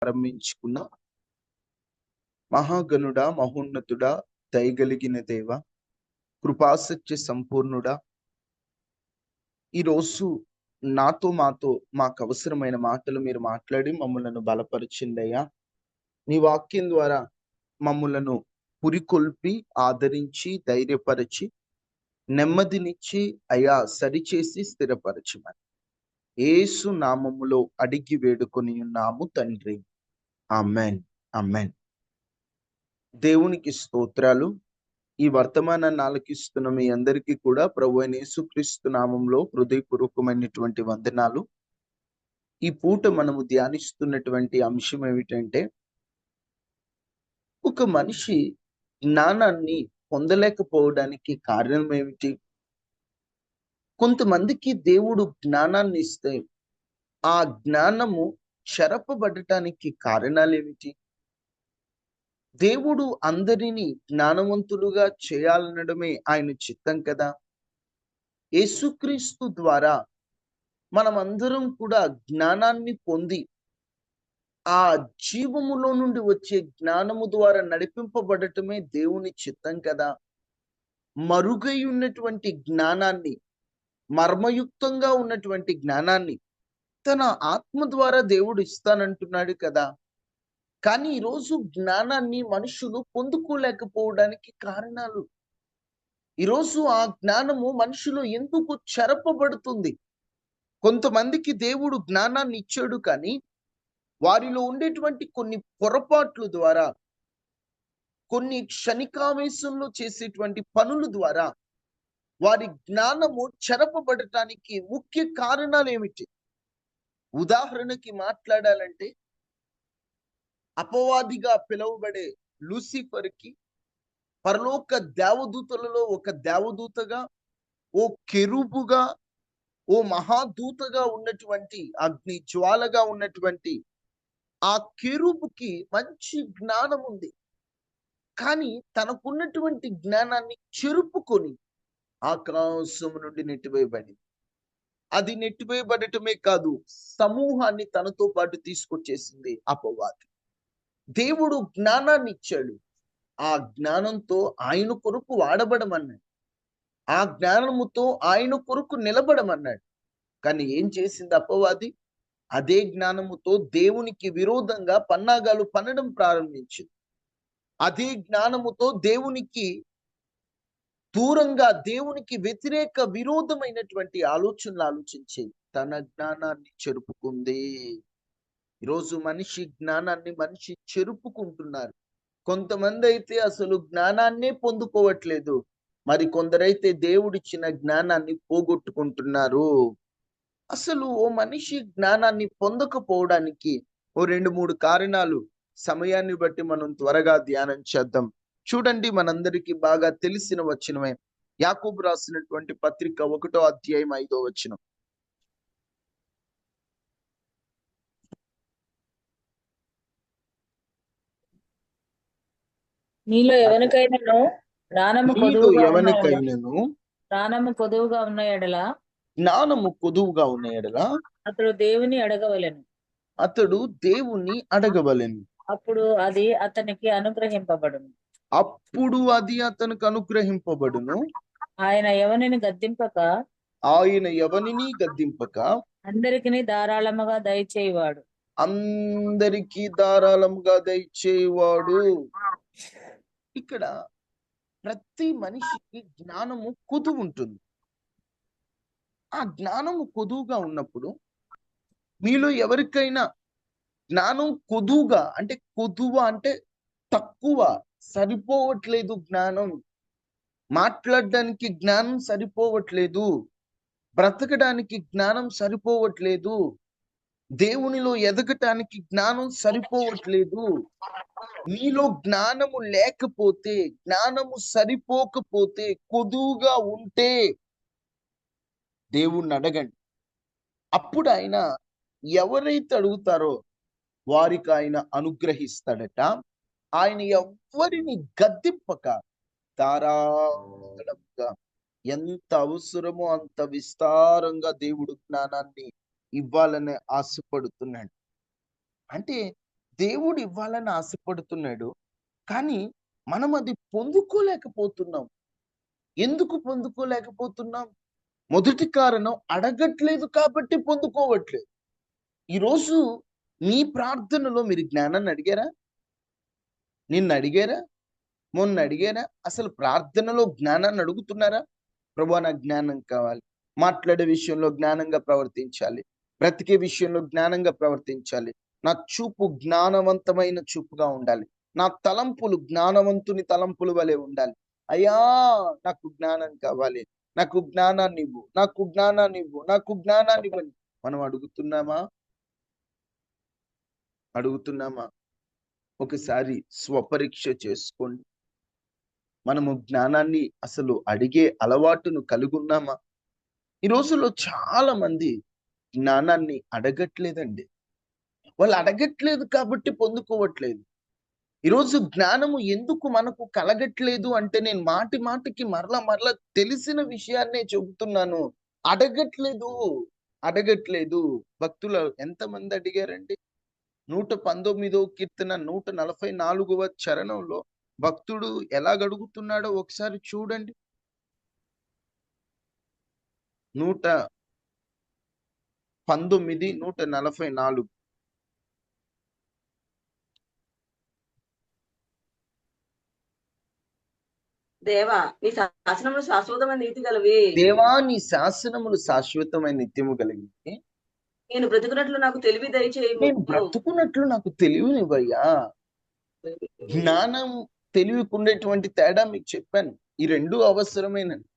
ప్రారంభించుకున్న మహాగణుడా, మహోన్నతుడా, దయగలిగిన దేవ, కృపాసత్య సంపూర్ణుడా, ఈరోజు మాతో మాకు అవసరమైన మాటలు మీరు మాట్లాడి మమ్మలను బలపరిచిందయ్యా. నీ వాక్యం ద్వారా మమ్మలను పురికొల్పి ఆదరించి ధైర్యపరిచి నెమ్మదినిచ్చి అయా సరిచేసి స్థిరపరచమని యేసు నామములో అడిగి వేడుకొని ఉన్నాము తండ్రి. ఆమెన్. ఆమెన్. దేవునికి స్తోత్రాలు. ఈ వర్తమానాన్ని ఆలకిస్తున్న మీ అందరికీ కూడా ప్రభు అయిన యేసుక్రీస్తు నామంలో హృదయపూర్వకమైనటువంటి వందనాలు. ఈ పూట మనము ధ్యానిస్తున్నటువంటి అంశం ఏమిటంటే, ఒక మనిషి జ్ఞానాన్ని పొందలేకపోవడానికి కారణం ఏమిటి? కొంతమందికి దేవుడు జ్ఞానాన్ని ఇస్తే ఆ జ్ఞానము చెరపబడటానికి కారణాలు ఏమిటి? దేవుడు అందరినీ జ్ఞానవంతులుగా చేయాలనడమే ఆయన చిత్తం కదా. యేసుక్రీస్తు ద్వారా మనమందరం కూడా జ్ఞానాన్ని పొంది ఆ జీవములో నుండి వచ్చే జ్ఞానము ద్వారా నడిపింపబడటమే దేవుని చిత్తం కదా. మరుగై ఉన్నటువంటి జ్ఞానాన్ని, మర్మయుక్తంగా ఉన్నటువంటి జ్ఞానాన్ని తన ఆత్మ ద్వారా దేవుడు ఇస్తానంటున్నాడు కదా. కానీ ఈరోజు జ్ఞానాన్ని మనుషులు పొందుకోలేకపోవడానికి కారణాలు, ఈరోజు ఆ జ్ఞానము మనుషులు ఎందుకు చెరపబడుతుంది? కొంతమందికి దేవుడు జ్ఞానాన్ని ఇచ్చాడు, కానీ వారిలో ఉండేటువంటి కొన్ని పొరపాట్ల ద్వారా, కొన్ని క్షణికావేశంలో చేసేటువంటి పనుల ద్వారా వారి జ్ఞానము చెరపబడటానికి ముఖ్య కారణాలు ఏమిటి? ఉదాహరణకి మాట్లాడాలంటే, అపవాదిగా పిలువబడే లూసిఫర్కి పరలోక దేవదూతలలో ఒక దేవదూతగా, ఓ కెరూబుగా, ఓ మహాదూతగా ఉన్నటువంటి, అగ్ని జ్వాలగా ఉన్నటువంటి ఆ కెరూబుకి మంచి జ్ఞానం ఉంది. కానీ తనకున్నటువంటి జ్ఞానాన్ని చెరుపుకొని ఆకాశం నుండి నెట్టివేయబడింది. అది నెట్టివేయబడటమే కాదు, సమూహాన్ని తనతో పాటు తీసుకొచ్చేసింది అపవాది. దేవుడు జ్ఞానాన్ని ఇచ్చాడు, ఆ జ్ఞానంతో ఆయన కొరకు వాడబడమన్నాడు, ఆ జ్ఞానముతో ఆయన కొరకు నిలబడమన్నాడు. కానీ ఏం చేసింది అపవాది? అదే జ్ఞానముతో దేవునికి విరోధంగా పన్నాగాలు పన్నడం ప్రారంభించింది. అదే జ్ఞానముతో దేవునికి దూరంగా, దేవునికి వ్యతిరేక విరోధమైనటువంటి ఆలోచనలు ఆలోచించి తన జ్ఞానాన్ని చెరుపుకుంది. ఈరోజు మనిషి జ్ఞానాన్ని మనిషి చెరుపుకుంటున్నారు. కొంతమంది అయితే అసలు జ్ఞానాన్నే పొందుకోవట్లేదు, మరి కొందరైతే దేవుడిచ్చిన జ్ఞానాన్ని పోగొట్టుకుంటున్నారు. అసలు ఓ మనిషి జ్ఞానాన్ని పొందకపోవడానికి ఓ 2-3 కారణాలు సమయాన్ని బట్టి మనం త్వరగా ధ్యానం చేద్దాం. చూడండి, మనందరికీ బాగా తెలిసిన వచనమే, యాకోబు రాసినటువంటి పత్రిక 1వ అధ్యాయం 5వ వచనం. నీలో ఎవరికైనాను జ్ఞానము కొదువుగా ఉన్న ఎడల అతడు దేవుని అడగవలెను, అప్పుడు అది అతనికి అనుగ్రహింపబడును. ఆయన ఎవనిని గద్దింపక అందరికీ ధారాళముగా దయచేవాడు. ఇక్కడ ప్రతి మనిషికి జ్ఞానము కొదువు ఉంటుంది. ఆ జ్ఞానము కొదువుగా ఉన్నప్పుడు, మీలో ఎవరికైనా జ్ఞానం కొదువుగా అంటే, కొదువ అంటే తక్కువ, సరిపోవట్లేదు, జ్ఞానం మాట్లాడడానికి జ్ఞానం సరిపోవట్లేదు, బ్రతకడానికి జ్ఞానం సరిపోవట్లేదు, దేవునిలో ఎదగటానికి జ్ఞానం సరిపోవట్లేదు, మీలో జ్ఞానము లేకపోతే, జ్ఞానము సరిపోకపోతే, కొదువుగా ఉంటే దేవుణ్ణి అడగండి. అప్పుడు ఆయన ఎవరైతే అడుగుతారో వారికి ఆయన అనుగ్రహిస్తాడట. ఆయన ఎవరిని గద్దింపక ధారాళంగా, ఎంత అవసరమో అంత విస్తారంగా దేవుడు జ్ఞానాన్ని ఇవ్వాలని ఆశపడుతున్నాడు. అంటే దేవుడు ఇవ్వాలని ఆశపడుతున్నాడు. కానీ మనం అది పొందుకోలేకపోతున్నాం. ఎందుకు పొందుకోలేకపోతున్నాం? మొదటి కారణం అడగట్లేదు కాబట్టి పొందుకోవట్లేదు. ఈరోజు మీ ప్రార్థనలో మీరు జ్ఞానాన్ని అడిగారా? నిన్న అడిగారా? మొన్న అడిగారా? అసలు ప్రార్థనలో జ్ఞానాన్ని అడుగుతున్నారా? ప్రభువా నాకు జ్ఞానం కావాలి. మాట్లాడే విషయంలో జ్ఞానంగా ప్రవర్తించాలి. బ్రతికే విషయంలో జ్ఞానంగా ప్రవర్తించాలి. నా చూపు జ్ఞానవంతమైన చూపుగా ఉండాలి. నా తలంపులు జ్ఞానవంతుని తలంపుల వలె ఉండాలి. అయ్యా నాకు జ్ఞానం కావాలి. నాకు జ్ఞానాన్ని ఇవ్వు. నాకు జ్ఞానాన్ని ఇవ్వు. నాకు జ్ఞానాన్ని ఇవ్వని మనం అడుగుతున్నామా? అడుగుతున్నామా? ఒకసారి స్వపరీక్ష చేసుకోండి. మనము జ్ఞానాన్ని అసలు అడిగే అలవాటును కలిగున్నామా? ఈ రోజుల్లో చాలా మంది జ్ఞానాన్ని అడగట్లేదండి. వాళ్ళు అడగట్లేదు కాబట్టి పొందుకోవట్లేదు. ఈరోజు జ్ఞానము ఎందుకు మనకు కలగట్లేదు అంటే నేను మాటి మాటికి మరలా తెలిసిన విషయాన్నే చెబుతున్నాను. అడగట్లేదు. అడగట్లేదు. భక్తులు ఎంతమంది అడిగారండి? 119వ కీర్తన 144వ చరణంలో భక్తుడు ఎలాగడుగుతున్నాడో ఒకసారి చూడండి. 119, 144. దేవా నీ శాసనములు శాశ్వతమైన నీతి గలవి. దేవా నీ శాసనములు శాశ్వతమైన నిత్యము కలిగినవి. నేను బ్రతుకున్నట్లు నాకు తెలివి దయచేయము. నేను బ్రతుకున్నట్లు నాకు తెలివినివ్వయ్యా. జ్ఞానం తెలివికి ఉండేటువంటి తేడా మీకు చెప్పాను. ఈ రెండు అవసరమేనండి.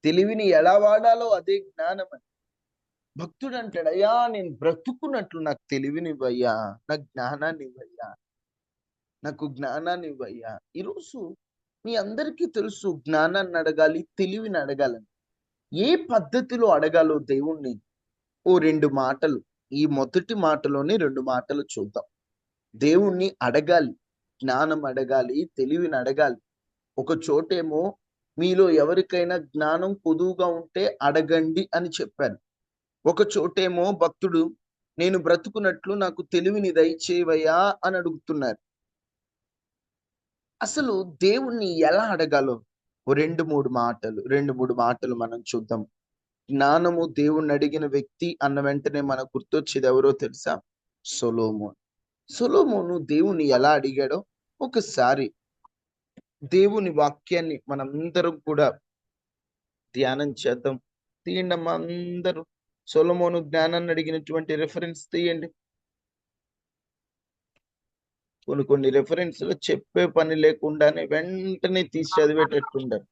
తెలివిని ఎలా వాడాలో అదే జ్ఞానం అని. భక్తుడు అంటాడు, అయ్యా నేను బ్రతుకున్నట్లు నాకు తెలివినివ్వయ్యా, నాకు జ్ఞానాన్ని ఇవ్వయ్యా, నాకు జ్ఞానాన్ని ఇవ్వయ్యా. ఈరోజు మీ అందరికీ తెలుసు జ్ఞానాన్ని అడగాలి, తెలివిని అడగాలని. ఏ పద్ధతిలో అడగాలో దేవుణ్ణి ఓ 2 మాటలు, ఈ మొదటి మాటలోనే 2 మాటలు చూద్దాం. దేవుణ్ణి అడగాలి, జ్ఞానం అడగాలి, తెలివిని అడగాలి. ఒక చోటేమో మీలో ఎవరికైనా జ్ఞానం పొదువుగా ఉంటే అడగండి అని చెప్పాను. ఒక చోటేమో భక్తుడు నేను బ్రతుకున్నట్లు నాకు తెలివిని దయచేవయ్యా అని అడుగుతున్నారు. అసలు దేవుణ్ణి ఎలా అడగాలో ఓ 2-3 మాటలు మనం చూద్దాం. జ్ఞానము దేవుణ్ణి అడిగిన వ్యక్తి అన్న వెంటనే మనకు గుర్తొచ్చేది ఎవరో తెలుసా? సొలొమోను. సొలొమోను దేవుణ్ణి ఎలా అడిగాడో ఒకసారి దేవుని వాక్యాన్ని మనందరం కూడా ధ్యానం చేద్దాం. తీయండి అమ్మా అందరూ. సొలొమోను జ్ఞానాన్ని అడిగినటువంటి రెఫరెన్స్ తీయండి. కొన్ని రెఫరెన్స్లు చెప్పే పని లేకుండానే వెంటనే తీసి చదివేటట్టుండారు.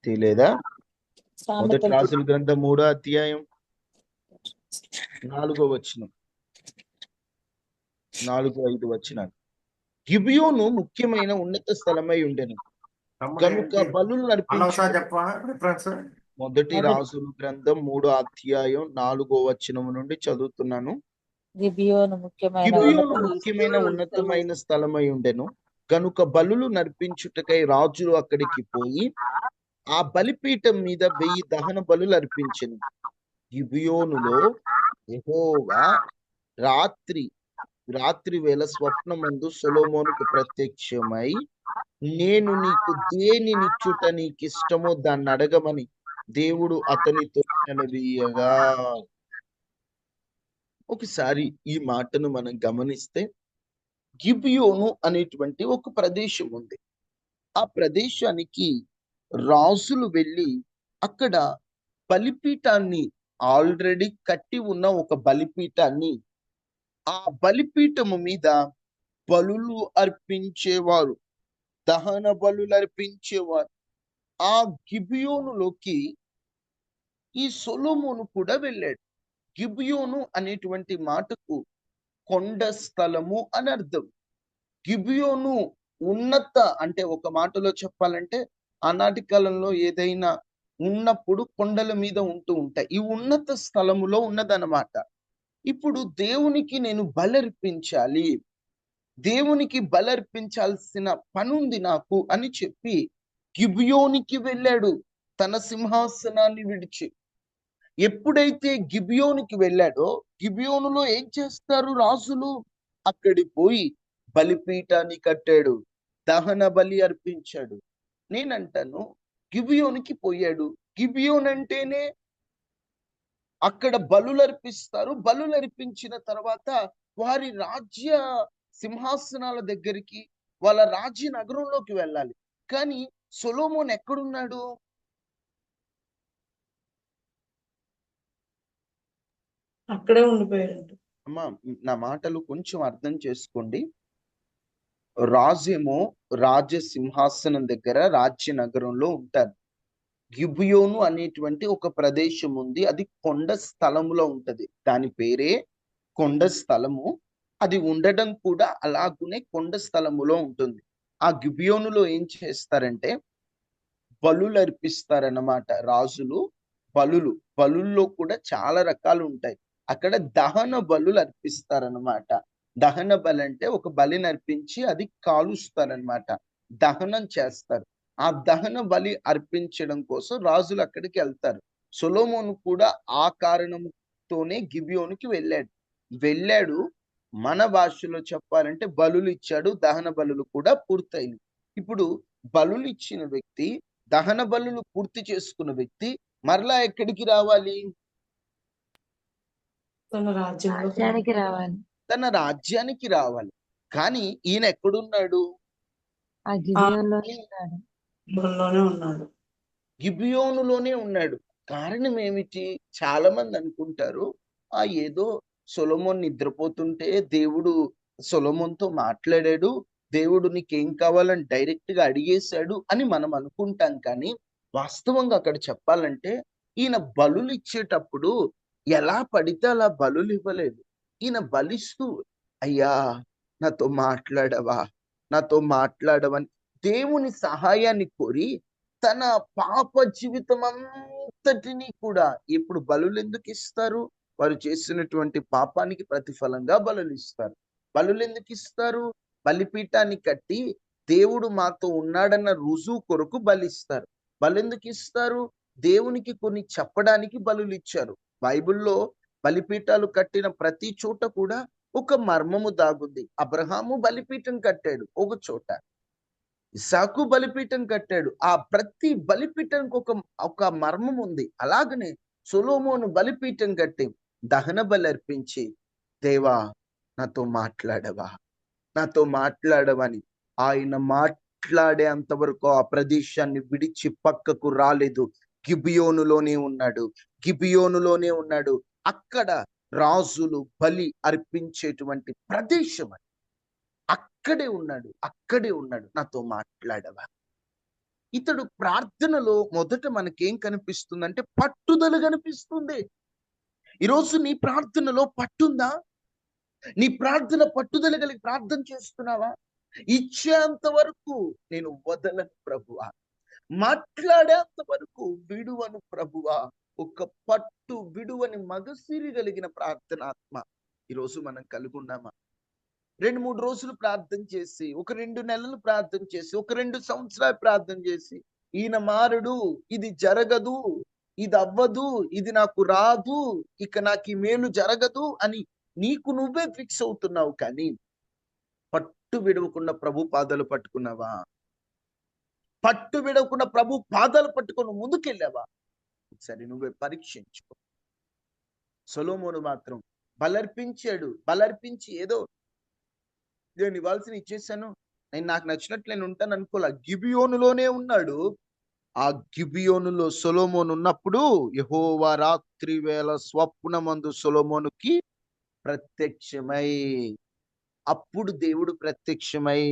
తీలేదా? మొదటి రాజుల గ్రంథం 3వ అధ్యాయం 4వ వచనం, 4-5 వచనాలు. గిబియోను ముఖ్యమైన ఉన్నత స్థలమై ఉండెను కనుక బలులు నడిపించు. మొదటి రాజుల గ్రంథం 3వ అధ్యాయం 4వ వచనం నుండి చదువుతున్నాను. గిబియోను ముఖ్యమైన ఉన్నతమైన స్థలమై ఉండెను కనుక బలులు నర్పించుటకై రాజులు అక్కడికి పోయి ఆ బలిపీఠం మీద 1000 దహన బలులు అర్పించెను. గిబియోనులో యెహోవా రాత్రి వేళ స్వప్నమందు సొలొమోనుకు ప్రత్యక్షమై నేను నీకు దేనినిచ్చుట నీకిష్టమో దాన్ని అడగమని దేవుడు అతనితో సెలవీయగా. ఒకసారి ఈ మాటను మనం గమనిస్తే గిబియోను అనేటువంటి ఒక ప్రదేశం ఉంది. ఆ ప్రదేశానికి రాజులు వెళ్ళి అక్కడ బలిపీఠాన్ని, ఆల్రెడీ కట్టి ఉన్న ఒక బలిపీఠాన్ని, ఆ బలిపీఠము మీద బలులు అర్పించేవారు, దహన బలులు అర్పించేవారు. ఆ గిబియోనులోకి ఈ సొలొమోను కూడా వెళ్ళాడు. గిబియోను అనేటువంటి మాటకు కొండ స్థలము అని అర్థం. గిబియోను ఉన్నత, అంటే ఒక మాటలో చెప్పాలంటే ఆనాటి కాలంలో ఏదైనా ఉన్నప్పుడు కొండల మీద ఉంటూ ఉంటాయి. ఈ ఉన్నత స్థలములో ఉన్నదన్నమాట. ఇప్పుడు దేవునికి నేను బలర్పించాలి, దేవునికి బలర్పించాల్సిన పనుంది నాకు అని చెప్పి గిబియోనికి వెళ్ళాడు తన సింహాసనాన్ని విడిచి. ఎప్పుడైతే గిబియోనుకి వెళ్ళాడో, గిబియోనులో ఏం చేస్తారు రాజులు? అక్కడికి పోయి బలిపీఠాన్ని కట్టాడు, దహన బలి అర్పించాడు. నేనంటాను, గిబియోనుకి పోయాడు. గిబియోన్ అంటేనే అక్కడ బలులు అర్పిస్తారు. బలులు అర్పించిన తర్వాత వారి రాజ్య సింహాసనాల దగ్గరికి, వాళ్ళ రాజ్య నగరంలోకి వెళ్ళాలి. కానీ సొలొమోన్ ఎక్కడున్నాడు? అక్కడే ఉండిపోయాడు. అమ్మా, నా మాటలు కొంచెం అర్థం చేసుకోండి. రాజేమో రాజ్య సింహాసనం దగ్గర రాజ్య నగరంలో ఉంటారు. గిబియోను అనేటువంటి ఒక ప్రదేశం ఉంది, అది కొండ స్థలములో ఉంటది. దాని పేరే కొండ స్థలము. అది ఉండడం కూడా అలాగునే కొండ స్థలములో ఉంటుంది. ఆ గిబియోనులో ఏం చేస్తారంటే బలులు అర్పిస్తారన్నమాట రాజులు. బలుల్లో కూడా చాలా రకాలు ఉంటాయి. అక్కడ దహన బలులు అర్పిస్తారన్నమాట. దహన బలి అంటే ఒక బలిని అర్పించి అది కాలుస్తారనమాట, దహనం చేస్తారు. ఆ దహన బలి అర్పించడం కోసం రాజులు అక్కడికి వెళ్తారు. సొలొమోను కూడా ఆ కారణంతోనే గిబియోనుకి వెళ్ళాడు. మన భాషలో చెప్పాలంటే బలులు ఇచ్చాడు, దహన బలులు కూడా పూర్తయినాయి. ఇప్పుడు బలులు ఇచ్చిన వ్యక్తి, దహన బలులు పూర్తి చేసుకున్న వ్యక్తి మరలా ఎక్కడికి రావాలి? తన రాజ్యంలో రాజ్యానికి రావాలి. తన రాజ్యానికి రావాలి. కానీ ఈయన ఎక్కడున్నాడు? ఆ గిబియోనులోనే ఉన్నాడు. లోనే ఉన్నాడు. గిబియోనులోనే ఉన్నాడు. కారణం ఏమిటి? చాలా మంది అనుకుంటారు, ఏదో సొలొమోన్ నిద్రపోతుంటే దేవుడు సొలొమోన్తో మాట్లాడాడు, దేవుడు నీకేం కావాలని డైరెక్ట్ గా అడిగేశాడు అని మనం అనుకుంటాం. కానీ వాస్తవంగా అక్కడ చెప్పాలంటే ఈయన బలులు ఇచ్చేటప్పుడు ఎలా పడితే అలా బలులు ఇవ్వలేదు. ఈయన బలిస్తూ, అయ్యా నాతో మాట్లాడవని దేవుని సహాయాన్ని కోరి తన పాప జీవితం అంతటినీ కూడా. ఇప్పుడు బలులు ఎందుకు ఇస్తారు? వారు చేసినటువంటి పాపానికి ప్రతిఫలంగా బలులు ఇస్తారు. బలులు ఎందుకు ఇస్తారు? బలిపీఠాన్ని కట్టి దేవుడు మాతో ఉన్నాడన్న రుజువు కొరకు బలిస్తారు. బలు ఎందుకు ఇస్తారు? దేవునికి కొన్ని చెప్పడానికి బలులు ఇచ్చారు. బైబిల్లో బలిపీఠాలు కట్టిన ప్రతి చోట కూడా ఒక మర్మము దాగుంది. అబ్రహాము బలిపీఠం కట్టాడు ఒక చోట, ఇస్సాకు బలిపీఠం కట్టాడు. ఆ ప్రతి బలిపీఠంకి ఒక మర్మం ఉంది. అలాగనే సొలొమోను బలిపీఠం కట్టి దహన బలి అర్పించి, దేవా నాతో మాట్లాడవని ఆయన మాట్లాడే అంతవరకు ఆ ప్రదేశాన్ని విడిచి పక్కకు రాలేదు. గిబియోనులోనే ఉన్నాడు. అక్కడ రాజులు బలి అర్పించేటువంటి ప్రదేశం. అక్కడే ఉన్నాడు. నాతో మాట్లాడవా. ఇతడు ప్రార్థనలో మొదట మనకేం కనిపిస్తుందంటే పట్టుదల కనిపిస్తుంది. ఈరోజు నీ ప్రార్థనలో పట్టుందా? నీ ప్రార్థన పట్టుదల కలిగి ప్రార్థన చేస్తున్నావా? ఇచ్చేంత వరకు నేను వదలను ప్రభువా, మాట్లాడేంత వరకు విడువను ప్రభువా. ఒక పట్టు విడువని మగసిరి కలిగిన ప్రార్థనాత్మ ఈరోజు మనం కలిగి ఉన్నామా? 2-3 రోజులు ప్రార్థన చేసి, ఒక 2 నెలలు ప్రార్థన చేసి, ఒక 2 సంవత్సరాలు ప్రార్థన చేసి, ఈయన మారడు, ఇది జరగదు, ఇది అవ్వదు, ఇది నాకు రాదు, ఇక నాకు ఈ మేలు జరగదు అని నీకు నువ్వే ఫిక్స్ అవుతున్నావు. కానీ పట్టు విడవకుండా ప్రభు పాదాలు పట్టుకున్నావా? పట్టు విడవకుండా ప్రభు పాదాలు పట్టుకొని ముందుకెళ్ళావా? ఒకసారి నువ్వే పరీక్షించుకో. సొలొమోను మాత్రం బలర్పించి ఏదో నేను ఇవ్వాల్సిన ఇచ్చేసాను, నాకు నచ్చినట్లు నేను ఉంటాను అనుకోలే. గిబియోనులోనే ఉన్నాడు. ఆ గిబియోనులో సొలొమోను ఉన్నప్పుడు యెహోవా రాత్రి వేళ స్వప్నమందు సొలొమోనుకి ప్రత్యక్షమై, అప్పుడు దేవుడు ప్రత్యక్షమై,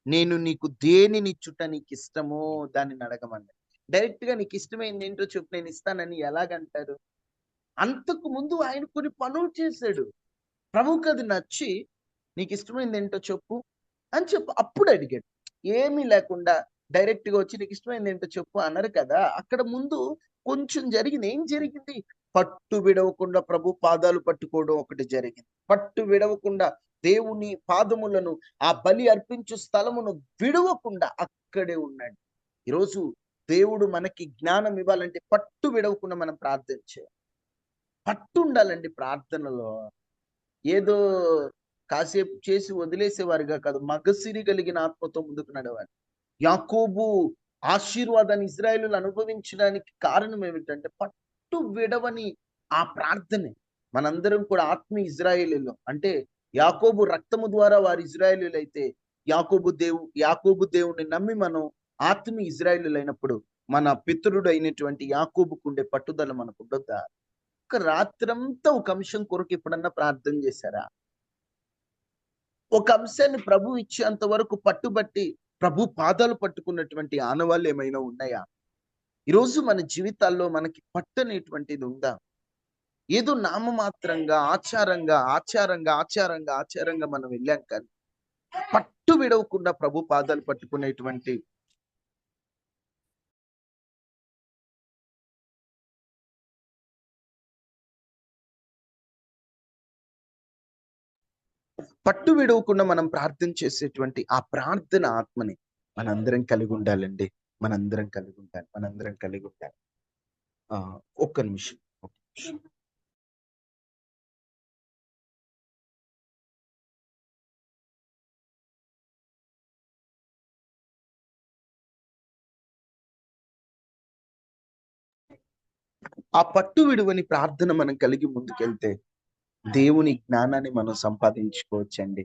నేను నీకు దేనినిచ్చుట నీకు ఇష్టమో దానిని అడగమన్నాడు. డైరెక్ట్ గా నీకు ఇష్టమైంది ఏంటో చెప్పు, నేను ఇస్తానని ఎలాగంటారు? అంతకు ముందు ఆయన కొన్ని పనులు చేశాడు. ప్రభువుకి అది నచ్చి నీకు ఇష్టమైంది ఏంటో చెప్పు అని అప్పుడు అడిగాడు. ఏమీ లేకుండా డైరెక్ట్ గా వచ్చి నీకు ఇష్టమైంది ఏంటో చెప్పు అన్నారు కదా. అక్కడ ముందు కొంచెం జరిగింది. ఏం జరిగింది? పట్టు విడవకుండా ప్రభు పాదాలు పట్టుకోవడం ఒకటి జరిగింది. పట్టు విడవకుండా దేవుని పాదములను, ఆ బలి అర్పించు స్థలమును విడవకుండా అక్కడే ఉన్నాడు. ఈరోజు దేవుడు మనకి జ్ఞానం ఇవ్వాలంటే పట్టు విడవకుండా మనం ప్రార్థన చేయాలి. పట్టు ఉండాలండి ప్రార్థనలో. ఏదో కాసేపు చేసి వదిలేసేవారుగా కాదు, మగసిరి కలిగిన ఆత్మతో ముందుకు నడవాలి. యాకోబు ఆశీర్వాదాన్ని ఇశ్రాయేలులు అనుభవించడానికి కారణం ఏమిటంటే పట్టు విడవని ఆ ప్రార్థనే. మనందరం కూడా ఆత్మీయ ఇశ్రాయేలీయులు. అంటే యాకోబు రక్తము ద్వారా వారు ఇశ్రాయేలీయులు అయితే, యాకోబు దేవుని నమ్మి మనం ఆత్మీయ ఇశ్రాయేలీయులు అయినప్పుడు మన పితరుడు అయినటువంటి యాకోబుకు ఉండే పట్టుదల మనకు ఉండొద్దా? ఒక రాత్రంతా ఒక అంశం కొరకు ఎప్పుడన్నా ప్రార్థన చేశారా? ఒక అంశాన్ని ప్రభు ఇచ్చేంత వరకు పట్టుబట్టి ప్రభు పాదాలు పట్టుకున్నటువంటి ఆనవాళ్ళు ఏమైనా ఉన్నాయా? ఈరోజు మన జీవితాల్లో మనకి పట్టనేటువంటిది ఉందా? ఏదో నామమాత్రంగా ఆచారంగా మనం వెళ్ళాం, కానీ పట్టు విడవకుండా ప్రభు పాదాలు పట్టుకునేటువంటి పట్టు విడవకుండా మనం ప్రార్థన చేసేటువంటి ఆ ప్రార్థన ఆత్మని మనందరం కలిగి ఉండాలండి. మనందరం కలిగి ఉండాలి. ఒక్క నిమిషం. ఆ పట్టు విడువని ప్రార్థన మనం కలిగి ముందుకెళ్తే దేవుని జ్ఞానాన్ని మనం సంపాదించుకోవచ్చండి.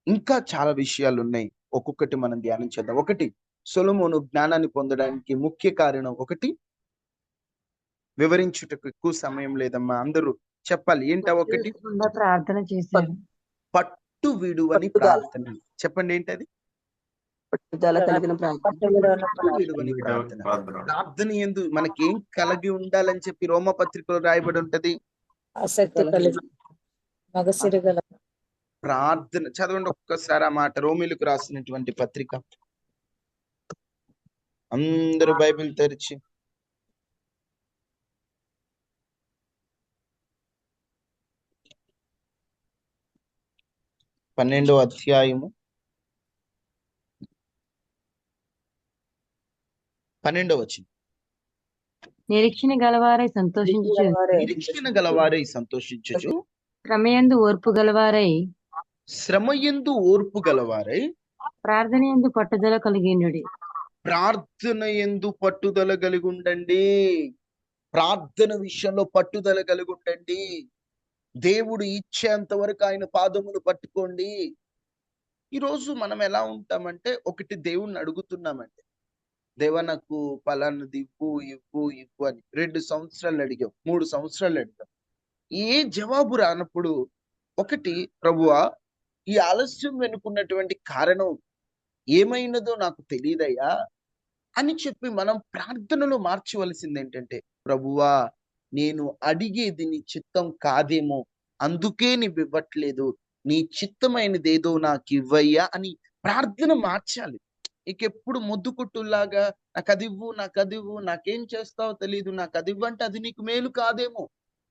ఇంకా చాలా విషయాలు ఉన్నాయి, ఒక్కొక్కటి మనం ధ్యానం చేద్దాం. ఒకటి, సొలొమోను జ్ఞానాన్ని పొందడానికి ముఖ్య కారణం ఒకటి, వివరించుటకు ఎక్కువ సమయం లేదమ్మా, అందరూ చెప్పాలి ఏంటా ఒకటి? ప్రార్థన చేశారు. పట్టు విడువని ప్రార్థన. చెప్పండి ఏంటది? పట్టుదల కలిగిన ప్రార్థన. పట్టు విడువని ప్రార్థన. ప్రార్థన యందు మనకేం కలిగి ఉండాలని చెప్పి రోమ పత్రికలో రాయబడి ఉంటది. ఆసక్తి కలిగి మగసిరి గల ప్రార్థన. చదవండి ఒక్కసారి ఆ మాట, రోమిలకు రాసినటువంటి పత్రిక. అందరూ బైబిల్ తెరిచి పన్నెండో అధ్యాయము 12వ వచనం. నిరీక్షణ గలవారై సంతోషించుచు శ్రమయందు ఓర్పు గలవారై ప్రార్థన యందు పట్టుదల కలిగిండుడి. ప్రార్థన యందు పట్టుదల కలిగి ఉండండి. ప్రార్థన విషయంలో పట్టుదల కలిగి ఉండండి. దేవుడు ఇచ్చేంత వరకు ఆయన పాదములు పట్టుకోండి. ఈరోజు మనం ఎలా ఉంటామంటే, ఒకటి దేవుణ్ణి అడుగుతున్నామంటే, దేవా నాకు పలానది ఇవ్వు అని 2 సంవత్సరాలు అడిగాం, 3 సంవత్సరాలు అడిగాం, ఏ జవాబు రానప్పుడు ఒకటి, ప్రభువా ఈ ఆలస్యం వెనుకున్నటువంటి కారణం ఏమైనదో నాకు తెలియదయ్యా అని చెప్పి మనం ప్రార్థనలో మార్చవలసింది ఏంటంటే, ప్రభువా నేను అడిగేది నీ చిత్తం కాదేమో, అందుకే నీవు ఇవ్వట్లేదు, నీ చిత్తమైనది ఏదో నాకు ఇవ్వయ్యా అని ప్రార్థన మార్చాలి. ఇక ఎప్పుడు ముద్దుకుట్టులాగా నాకు అది ఇవ్వు, నాకేం చేస్తావో తెలియదు, నాకు అది ఇవ్వంటే అది నీకు మేలు కాదేమో.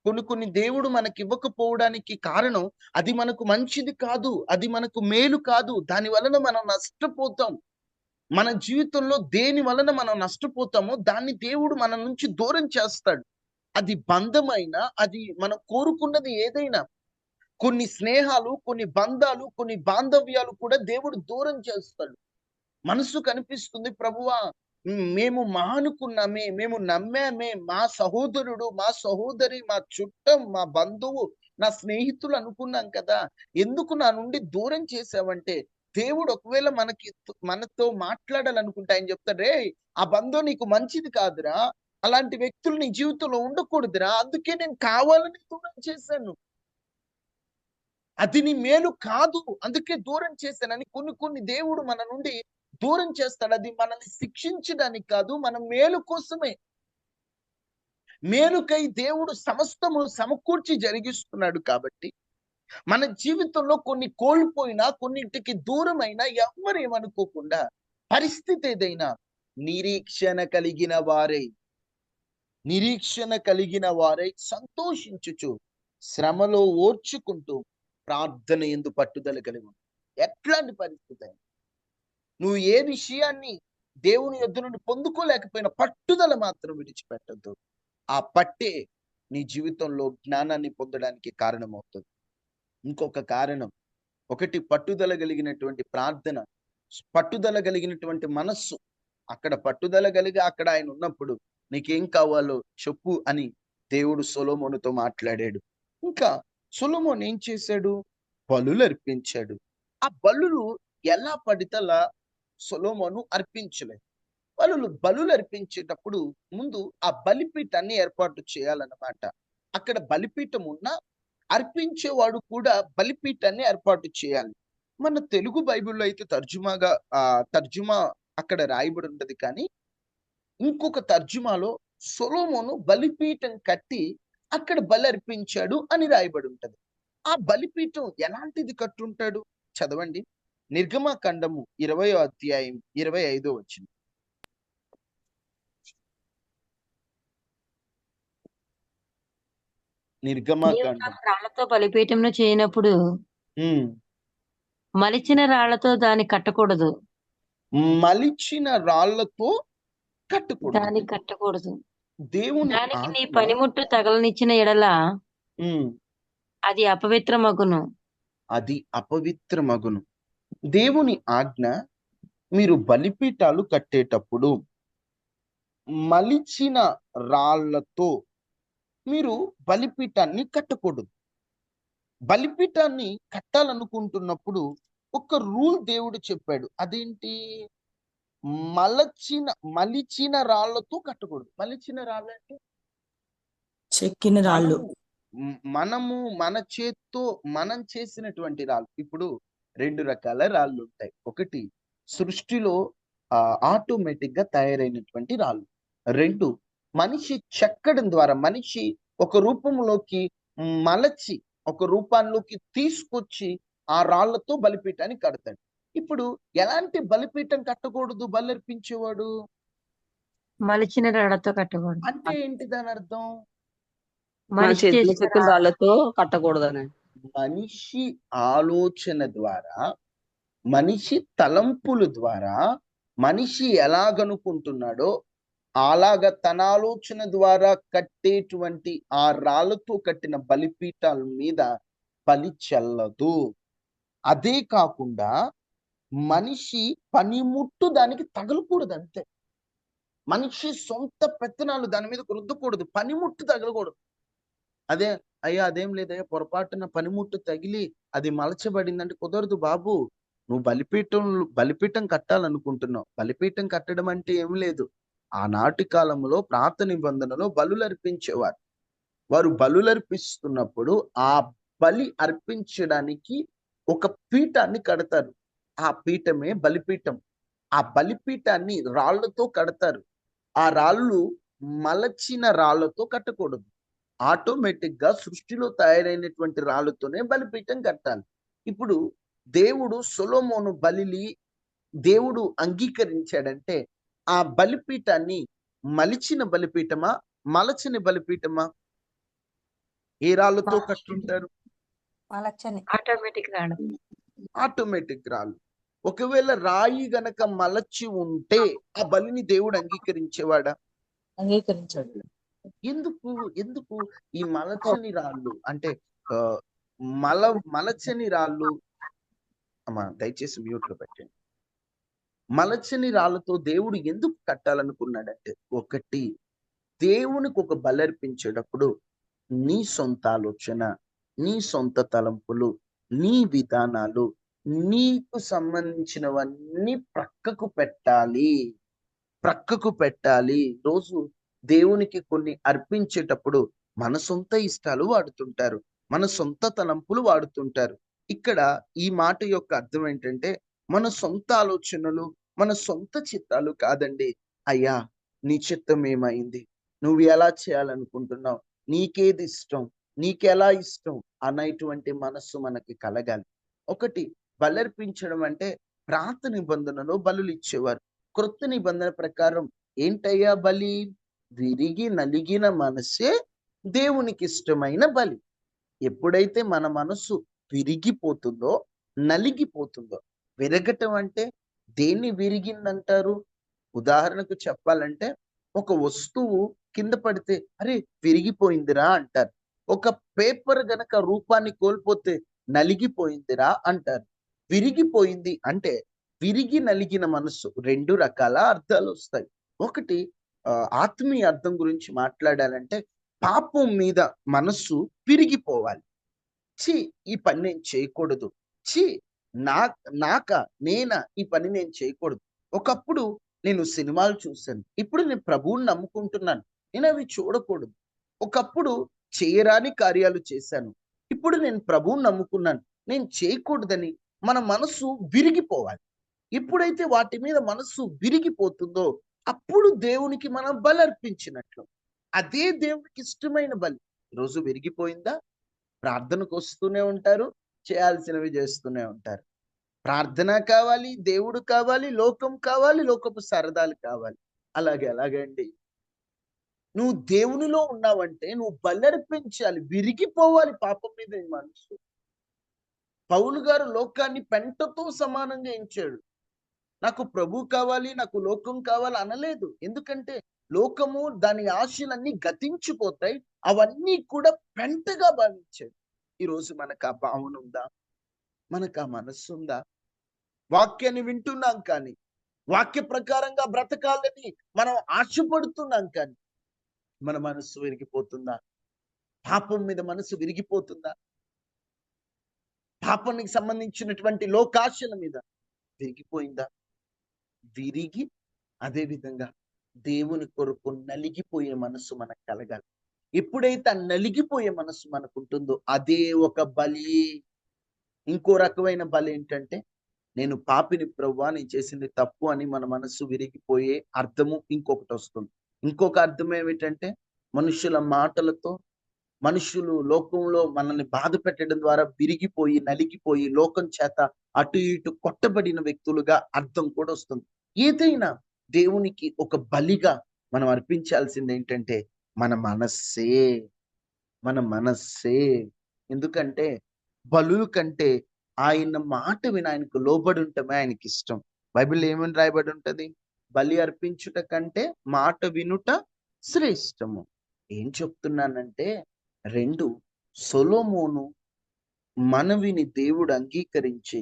కొన్ని దేవుడు మనకి ఇవ్వకపోవడానికి కారణం అది మనకు మంచిది కాదు, అది మనకు మేలు కాదు, దాని వలన మనం నష్టపోతాం. మన జీవితంలో దేని వలన మనం నష్టపోతామో దాన్ని దేవుడు మన నుంచి దూరం చేస్తాడు. అది బంధమైనా, అది మనం కోరుకున్నది ఏదైనా, కొన్ని స్నేహాలు, కొన్ని బంధాలు, కొన్ని బాంధవ్యాలు కూడా దేవుడు దూరం చేస్తాడు. మనసు కనిపిస్తుంది, ప్రభువా మేము మానుకున్నామే, మేము నమ్మామే, మా సహోదరుడు, మా సహోదరి, మా చుట్టం, మా బంధువు, నా స్నేహితులు అనుకున్నాం కదా, ఎందుకు నా నుండి దూరం చేసావంటే, దేవుడు ఒకవేళ మనతో మాట్లాడాలనుకుంటే ఆయన చెప్తాడు, రే ఆ బంధం నీకు మంచిది కాదురా, అలాంటి వ్యక్తులు నీ జీవితంలో ఉండకూడదురా, అందుకే నేను కావాలని దూరం చేశాను, అది నీ మేలు కాదు అందుకే దూరం చేశానని కొన్ని దేవుడు మన నుండి దూరం చేస్తాడు. అది మనల్ని శిక్షించడానికి కాదు, మన మేలు కోసమే. మేలుకై దేవుడు సమస్తము సమకూర్చి జరిగిస్తున్నాడు. కాబట్టి మన జీవితంలో కొన్ని కోల్పోయినా, కొన్నింటికి దూరమైనా ఎవ్వరేమనుకోకుండా, పరిస్థితి ఏదైనా నిరీక్షణ కలిగిన వారై సంతోషించుచు శ్రమలో ఓర్చుకుంటూ ప్రార్థన యందు పట్టుదల కలిగి ఉండు. ఎట్లాంటి పరిస్థితి అయినా, నువ్వు ఏ విషయాన్ని దేవుని యొద్ద నుండి పొందుకోలేకపోయినా పట్టుదల మాత్రం విడిచిపెట్టద్దు. ఆ పట్టే నీ జీవితంలో జ్ఞానాన్ని పొందడానికి కారణమవుతుంది. ఇంకొక కారణం, ఒకటి పట్టుదల కలిగినటువంటి ప్రార్థన, పట్టుదల కలిగినటువంటి మనస్సు. అక్కడ పట్టుదల కలిగి అక్కడ ఆయన ఉన్నప్పుడు నీకేం కావాలో చెప్పు అని దేవుడు సొలొమోనుతో మాట్లాడాడు. ఇంకా సొలొమోను ఏం చేశాడు? బలులు అర్పించాడు. ఆ బలులు ఎలా పడితే అలా సొలొమోను అర్పించలేదు. బలులు అర్పించేటప్పుడు ముందు ఆ బలిపీఠాన్ని ఏర్పాటు చేయాలన్నమాట. అక్కడ బలిపీఠం ఉన్నా అర్పించేవాడు కూడా బలిపీఠాన్ని ఏర్పాటు చేయాలి. మన తెలుగు బైబిల్లో అయితే తర్జుమా అక్కడ రాయబడి ఉంటది, కానీ ఇంకొక తర్జుమాలో సొలొమోను బలిపీఠం కట్టి అక్కడ బలి అర్పించాడు అని రాయబడి ఉంటది. ఆ బలిపీఠం ఎలాంటిది కట్టుంటాడు? చదవండి, నిర్గమకాండము 20వ అధ్యాయం 25వ వచనం. నిర్గమకాండం. రాళ్లతో బలిపీఠంను చేయనప్పుడు మలిచిన రాళ్లతో దాన్ని కట్టకూడదు. మలిచిన రాళ్లతో దాన్ని కట్టకూడదు. దేవుని దానికి నీ ఆజ్ఞ. పనిముట్టు తగలనిచ్చిన ఎడల ఉమ్, అది అపవిత్రమగును. అది అపవిత్రమగును. దేవుని ఆజ్ఞ, మీరు బలిపీఠాలు కట్టేటప్పుడు మలిచిన రాళ్లతో మీరు బలిపీఠాన్ని కట్టకూడదు. బలిపీఠాన్ని కట్టాలనుకుంటున్నప్పుడు ఒక రూల్ దేవుడు చెప్పాడు. అదేంటి? మలిచిన రాళ్లతో కట్టకూడదు. మలిచిన రాళ్ళు అంటే చెక్కిన రాళ్ళు. మనము మన చేత్తో మనం చేసినటువంటి రాళ్ళు. ఇప్పుడు 2 రకాల రాళ్ళు ఉంటాయి. ఒకటి సృష్టిలో ఆటోమేటిక్ గా తయారైనటువంటి రాళ్ళు. 2 మనిషి చెక్కడం ద్వారా, మనిషి ఒక రూపంలోకి మలచి ఒక రూపాల్లోకి తీసుకొచ్చి ఆ రాళ్లతో బలిపీఠాన్ని కడతాడు. ఇప్పుడు ఎలాంటి బలిపీఠం కట్టకూడదు బలి అర్పించేవాడు? మలిచిన రాళ్లతో కట్టకూడదు. అంటే ఏంటి దాని అర్థం? మన మనిషి చేతులు చేసిన చెక్కిన రాళ్ళతో కట్టకూడదని. మనిషి ఆలోచన ద్వారా, మనిషి తలంపుల ద్వారా, మనిషి ఎలాగనుకుంటున్నాడో అలాగ తన ఆలోచన ద్వారా కట్టేటువంటి ఆ రాళ్ళతో కట్టిన బలిపీఠాల మీద బలి చెల్లదు. అదే కాకుండా మనిషి పనిముట్టు దానికి తగలకూడదు. అంతే. మనిషి సొంత పెత్తనాలు దాని మీద రుద్దకూడదు. పనిముట్టు తగలకూడదు. అదే అయ్యా అదేం లేదయ్యా, పొరపాటున పనిముట్టు తగిలి అది మలచబడిందంటే కుదరదు బాబు. నువ్వు బలిపీఠం కట్టాలనుకుంటున్నావు. బలిపీఠం కట్టడం అంటే ఏం లేదు. ఆనాటి కాలంలో పాత నిబంధనలో బలులు అర్పించేవారు. వారు బలులు అర్పిస్తున్నప్పుడు ఆ బలి అర్పించడానికి ఒక పీఠాన్ని కడతారు. ఆ పీఠమే బలిపీఠం. ఆ బలిపీఠాన్ని రాళ్లతో కడతారు. ఆ రాళ్ళు మలచిన రాళ్లతో కట్టకూడదు. ఆటోమేటిక్ గా సృష్టిలో తయారైనటువంటి రాళ్ళతోనే బలిపీఠం కట్టాలి. ఇప్పుడు దేవుడు సొలొమోను దేవుడు అంగీకరించాడంటే ఆ బలిపీఠాన్ని మలిచిన బలిపీఠమా, మలచిన బలిపీఠమా? ఏ రాళ్ళతో కట్టుంటారు? ఆటోమేటిక్ రాళ్ళు. ఒకవేళ రాయి గనక మలచి ఉంటే ఆ బలిని దేవుడు అంగీకరించేవాడా? అంగీకరించాడు. ఎందుకు ఈ మలచని రాళ్ళు అంటే మలచని రాళ్ళు? అమ్మా దయచేసి మ్యూట్ లో పెట్టండి. మలచని రాళ్ళతో దేవుడు ఎందుకు కట్టాలనుకున్నాడంటే, ఒకటి, దేవునికి ఒక బలి అర్పించేటప్పుడు నీ సొంత ఆలోచన, నీ సొంత తలంపులు, నీ విధానాలు, నీకు సంబంధించినవన్నీ ప్రక్కకు పెట్టాలి. రోజు దేవునికి కొన్ని అర్పించేటప్పుడు మన సొంత ఇష్టాలు వాడుతుంటారు, మన సొంత తలంపులు వాడుతుంటారు. ఇక్కడ ఈ మాట యొక్క అర్థం ఏంటంటే, మన సొంత ఆలోచనలు, మన సొంత చిత్తాలు కాదండి. అయ్యా నీ చిత్తం ఏమైంది, నువ్వు ఎలా చేయాలనుకుంటున్నావు, నీకేది ఇష్టం, నీకెలా ఇష్టం అనేటువంటి మనస్సు మనకి కలగాలి. ఒకటి, బలర్పించడం అంటే పాత నిబంధనలో బలులు ఇచ్చేవారు. క్రొత్త నిబంధన ప్రకారం ఏంటయ్యా బలి? విరిగి నలిగిన మనసే దేవునికి ఇష్టమైన బలి. ఎప్పుడైతే మన మనసు విరిగిపోతుందో, నలిగిపోతుందో, విరగటం అంటే దేన్ని విరిగిందంటారు? ఉదాహరణకు చెప్పాలంటే ఒక వస్తువు కింద పడితే అరే విరిగిపోయిందిరా అంటారు. ఒక పేపర్ గనక రూపాన్ని కోల్పోతే నలిగిపోయిందిరా అంటారు. విరిగిపోయింది అంటే విరిగి నలిగిన మనస్సు, రెండు రకాల అర్థాలు వస్తాయి. ఒకటి ఆత్మీయ అర్థం గురించి మాట్లాడాలంటే పాపం మీద మనస్సు విరిగిపోవాలి. ఛీ ఈ పని నేను చేయకూడదు, ఛీ నేనా ఈ పని నేను చేయకూడదు. ఒకప్పుడు నేను సినిమాలు చూశాను, ఇప్పుడు నేను ప్రభువుని నమ్ముకుంటున్నాను, నేను అవి చూడకూడదు. ఒకప్పుడు చేయరాని కార్యాలు చేశాను, ఇప్పుడు నేను ప్రభువుని నమ్ముకున్నాను, నేను చేయకూడదని మన మనస్సు విరిగిపోవాలి. ఎప్పుడైతే వాటి మీద మనస్సు విరిగిపోతుందో అప్పుడు దేవునికి మనం బలి అర్పించినట్లు. అదే దేవునికి ఇష్టమైన బలి. ఈరోజు విరిగిపోయిందా? ప్రార్థనకు వస్తూనే ఉంటారు, చేయాల్సినవి చేస్తూనే ఉంటారు. ప్రార్థన కావాలి, దేవుడు కావాలి, లోకం కావాలి, లోకపు సరదాలు కావాలి. ఎలాగండి? నువ్వు దేవునిలో ఉన్నావంటే నువ్వు బలర్పించాలి, విరిగిపోవాలి పాపం మీద నీ మనసు. పౌలు గారు లోకాన్ని పెంటతో సమానంగా ఎంచాడు. నాకు ప్రభు కావాలి, నాకు లోకం కావాలి అనలేదు. ఎందుకంటే లోకము దాని ఆశలన్నీ గతించిపోతాయి, అవన్నీ కూడా పెంటగా భావించాడు. ఈరోజు మనకు ఆ భావన ఉందా? మనకు ఆ మనస్సు ఉందా? వాక్యాన్ని వింటున్నాం కానీ, వాక్య ప్రకారంగా బ్రతకాలని మనం ఆశపడుతున్నాం కానీ మన మనస్సు విరిగిపోతుందా? పాపం మీద మనసు విరిగిపోతుందా? పాపానికి సంబంధించినటువంటి లోకాశల మీద విరిగిపోయిందా? విరిగి అదే విధంగా దేవుని కొరకు నలిగిపోయే మనస్సు మనకు కలగాలి. ఎప్పుడైతే ఆ నలిగిపోయే మనస్సు మనకు ఉంటుందో అదే ఒక బలి. ఇంకో రకమైన బలి ఏంటంటే, నేను పాపిని ప్రభువా, నేను చేసింది తప్పు అని మన మనస్సు విరిగిపోయే అర్థము ఇంకొకటి వస్తుంది. ఇంకొక అర్థం ఏమిటంటే, మనుషుల మాటలతో, మనుషులు లోకంలో మనల్ని బాధ పెట్టడం ద్వారా విరిగిపోయి నలిగిపోయి లోకం చేత అటు ఇటు కొట్టబడిన వ్యక్తులుగా అర్థం కూడా వస్తుంది. ఏదైనా దేవునికి ఒక బలిగా మనం అర్పించాల్సింది ఏంటంటే మన మనస్సే. ఎందుకంటే బలుల కంటే ఆయన మాట విని ఆయనకు లోబడి ఉండటమే ఆయనకి ఇష్టం. బైబిల్ ఏమని రాయబడి ఉంటది? బలి అర్పించుట కంటే మాట వినుట శ్రేష్టము. ఏం చెప్తున్నానంటే, 2 సొలొమోను మనవిని దేవుడు అంగీకరించి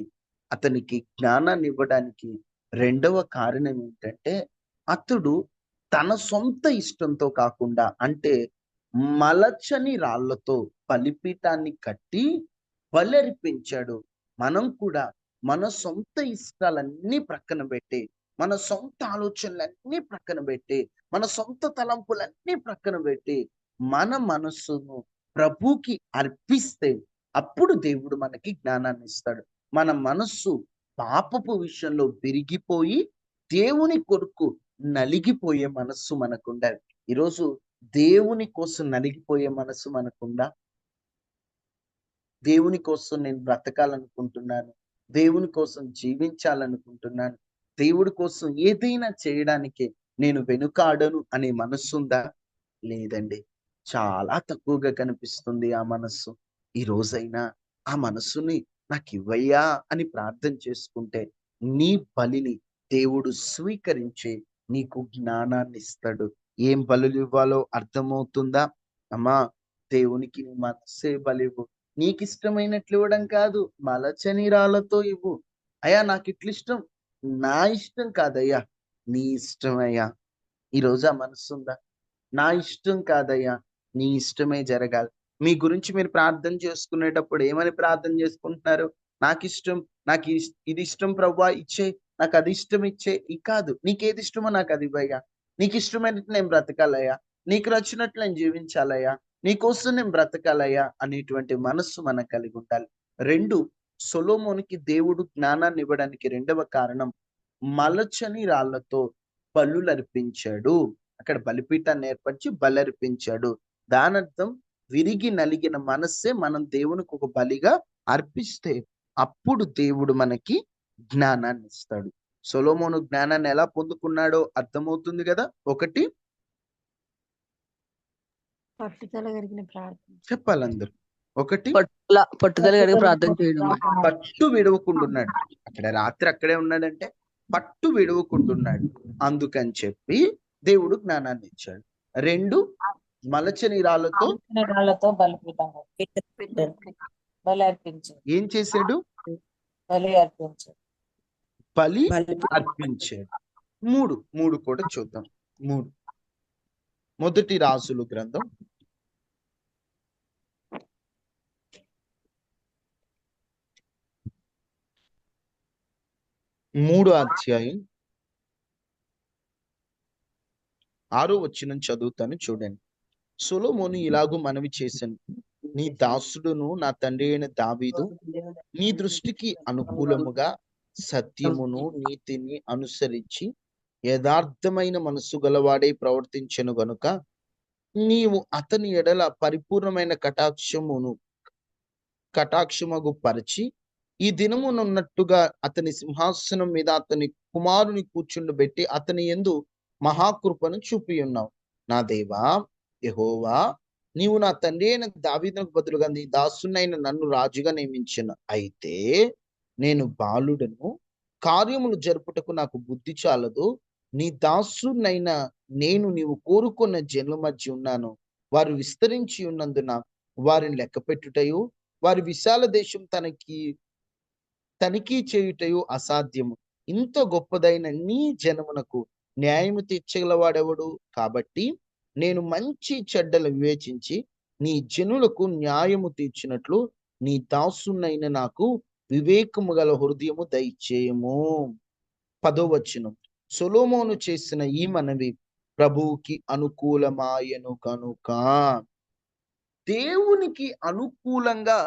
అతనికి జ్ఞానాన్ని ఇవ్వడానికి రెండవ కారణం ఏంటంటే, అతడు తన సొంత ఇష్టంతో కాకుండా, అంటే మలచని రాళ్లతో బలిపీఠాన్ని కట్టి బలర్పించాడు. మనం కూడా మన సొంత ఇష్టాలన్నీ ప్రక్కన పెట్టి, మన సొంత ఆలోచనలన్నీ ప్రక్కన పెట్టి, మన సొంత తలంపులన్నీ ప్రక్కన పెట్టి మన మనస్సును ప్రభుకి అర్పిస్తే అప్పుడు దేవుడు మనకి జ్ఞానాన్ని ఇస్తాడు. మన మనస్సు పాపపు విషయంలో విరిగిపోయి దేవుని కొరకు నలిగిపోయే మనస్సు మనకుండాలి. ఈరోజు దేవుని కోసం నలిగిపోయే మనస్సు మనకుందా? దేవుని కోసం నేను బ్రతకాలనుకుంటున్నాను, దేవుని కోసం జీవించాలనుకుంటున్నాను, దేవుడి కోసం ఏదైనా చేయడానికి నేను వెనుకాడను అనే మనస్సుందా? లేదండి, చాలా తక్కువగా కనిపిస్తుంది ఆ మనస్సు. ఈ రోజైనా ఆ మనస్సుని నాకు ఇవ్వయ్యా అని ప్రార్థన చేసుకుంటే నీ బలిని దేవుడు స్వీకరించి నీకు జ్ఞానాన్ని ఇస్తాడు. ఏం బలులు ఇవ్వాలో అర్థమవుతుందా? అమ్మా, దేవునికి నీ మనస్సే బలివ్వు. నీకు ఇష్టమైనట్లు ఇవ్వడం కాదు, మలచని రాళ్లతో ఇవ్వు. అయ్యా నాకు ఇట్లు ఇష్టం, నా ఇష్టం కాదయ్యా, నీ ఇష్టం అయ్యా. ఈరోజు ఆ మనస్సు ఉందా? నా ఇష్టం కాదయ్యా, నీ ఇష్టమే జరగాలి. మీ గురించి మీరు ప్రార్థన చేసుకునేటప్పుడు ఏమని ప్రార్థన చేసుకుంటున్నారు? నాకు ఇష్టం, నాకు ఇది ఇష్టం ప్రభువా, ఇచ్చే, నాకు అది ఇష్టం ఇచ్చే. కాదు, నీకేది ఇష్టమో నాకు అది ఇవ్వయ్యా, నీకు ఇష్టమైనట్టు నేను బ్రతకాలయ్యా, నీకు నచ్చినట్లు నేను జీవించాలయ్యా, నీకోసం నేను బ్రతకాలయ్యా అనేటువంటి మనస్సు మనకు కలిగి ఉండాలి. 2 సొలొమోనుకి దేవుడు జ్ఞానాన్ని ఇవ్వడానికి రెండవ కారణం, మలచని రాళ్లతో బలులు అర్పించాడు. అక్కడ బలిపీఠాన్ని ఏర్పరిచి బలర్పించాడు. దానర్థం విరిగి నలిగిన మనస్సే మనం దేవునికి ఒక బలిగా అర్పిస్తే అప్పుడు దేవుడు మనకి జ్ఞానాన్ని ఇస్తాడు. సొలొమోను జ్ఞానాన్ని ఎలా పొందుకున్నాడో అర్థమవుతుంది కదా. 1 పట్టుదల కలిగిన ప్రార్థన చెప్పాలి అందరూ. 1 పట్టుదల కలిగి ప్రార్థన చేయడం. పట్టు విడవకుండున్నాడు. అక్కడ రాత్రి అక్కడే ఉన్నాడంటే పట్టు విడవకుండున్నాడు. అందుకని చెప్పి దేవుడు జ్ఞానాన్ని ఇచ్చాడు. 2 మలచని రాళ్లతో ఆలోచన రాళ్లతో బలిపీఠం కట్టాడు. బలి అర్పించాడు. ఏం చేశాడు? బలి అర్పించాడు. బలి అర్పించాడు. 3 కూడా చూద్దాం. 3 మొదటి రాజులు గ్రంథం 3వ అధ్యాయం 6వ వచనం చదువుతాను చూడండి. సొలొమోను ఇలాగూ మనవి చేశాను, నీ దాసుడును నా తండ్రి అయిన దావీదు నీ దృష్టికి అనుకూలముగా సత్యమును నీతిని అనుసరించి యథార్థమైన మనసు గలవాడై ప్రవర్తించెను గనుక నీవు అతని ఎడల పరిపూర్ణమైన కటాక్షమగు పరిచి ఈ దినమునున్నట్టుగా అతని సింహాసనం మీద అతని కుమారుని కూర్చుండబెట్టి అతని యందు మహాకృపను చూపి ఉన్నావు. నా దేవా యెహోవా, నీవు నా తండ్రి అయిన దావీదునకు బదులుగా నీ దాసునైన నన్ను రాజుగా నియమించిన. అయితే నేను బాలుడను, కార్యములు జరుపుటకు నాకు బుద్ధి చాలదు. నీ దాసునైన నేను నీవు కోరుకున్న జనుల మధ్య ఉన్నాను. వారు విస్తరించి ఉన్నందున వారిని లెక్క పెట్టుటయు వారి విశాల దేశం తనిఖీ చేయుటయు అసాధ్యము. ఇంత గొప్పదైన నీ జనమునకు న్యాయము తీర్చగలవాడెవడు? కాబట్టి నేను మంచి చెడ్డలు వివేచించి నీ జనులకు న్యాయము తీర్చినట్లు నీ దాసునైన నాకు వివేకము గల హృదయము దయచేయము. 10వ వచనం, సొలొమోను చేసిన ఈ మనవి ప్రభువుకి అనుకూలమాయను కనుక. దేవునికి అనుకూలంగా